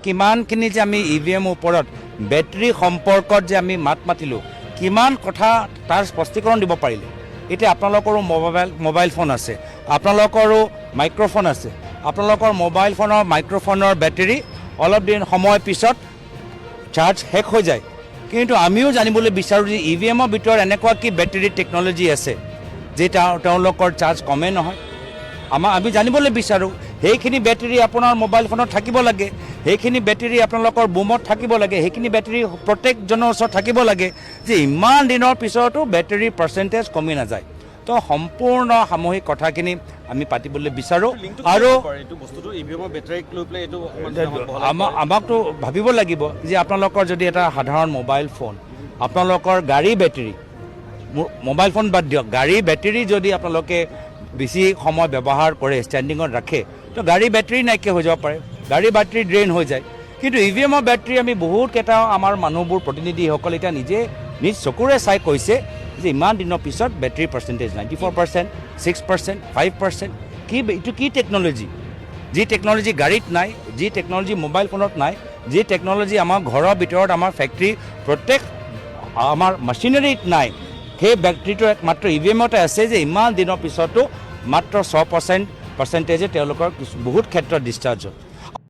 কিমানখিনি যে আমি ইভিএম ওপৰত বেটাৰী সম্পৰ্কত যে আমি মাত মাতিলোঁ কিমান কথা তাৰ স্পষ্টীকৰণ দিব পাৰিলে এতিয়া আপোনালোকৰো মোবাইল ফোন আছে আপোনালোকৰো মাইক্ৰফোন আছে আপোনালোকৰ মোবাইল ফোনৰ মাইক্ৰফোনৰ বেটাৰী অলপ দিন সময় পিছত চাৰ্জ শেষ হৈ যায় কিন্তু আমিও জানিবলৈ বিচাৰোঁ যে ইভিএমৰ ভিতৰত এনেকুৱা কি বেটাৰী টেকন'লজি আছে যে তেওঁলোকৰ চাৰ্জ কমে নহয় আমি জানিবলৈ বিচাৰোঁ সেইখিনি বেটাৰী আপোনাৰ মোবাইল ফোনত থাকিব লাগে সেইখিনি বেটাৰী আপোনালোকৰ বুমত থাকিব লাগে সেইখিনি বেটাৰী প্ৰত্যেকজনৰ ওচৰত থাকিব লাগে যে ইমান দিনৰ পিছতো বেটাৰীৰ পাৰ্চেণ্টেজ কমি নাযায় তো সম্পূৰ্ণ সামূহিক কথাখিনি আমি পাতিবলৈ বিচাৰোঁ আৰু আমাকতো ভাবিব লাগিব যে আপোনালোকৰ যদি এটা সাধাৰণ মোবাইল ফোন আপোনালোকৰ গাড়ী বেটাৰী মোবাইল ফোন বাদ দিয়ক গাড়ী বেটাৰী যদি আপোনালোকে বেছি সময় ব্যৱহাৰ কৰে ষ্টেণ্ডিঙত ৰাখে তো গাড়ী বেটাৰী নাইকিয়া হৈ যাব পাৰে গাড়ী বেটাৰী ড্ৰেইন হৈ যায় কিন্তু ইভিএমৰ বেটাৰী আমি বহুতকেইটা আমাৰ মানুহবোৰ প্ৰতিনিধিসকল এতিয়া নিজ চকুৰে চাই কৈছে যে ইমান দিনৰ পিছত বেটাৰী পাৰ্চেণ্টেজ 94%, 6%, 5% এইটো কি টেকন'লজি যি টেকন'লজি গাড়ীত নাই যি টেকন'লজি মোবাইল ফোনত নাই যি টেকন'লজি আমাৰ ঘৰৰ ভিতৰত আমাৰ ফেক্টৰী প্ৰত্যেক আমাৰ মেচিনাৰীত নাই সেই বেটাৰীটো একমাত্ৰ ইভিএমতে আছে যে ইমান দিনৰ পিছতো মাত্ৰ 6% পাৰ্চেণ্টেজে তেওঁলোকৰ বহুত ক্ষেত্ৰত ডিছচাৰ্জ হয়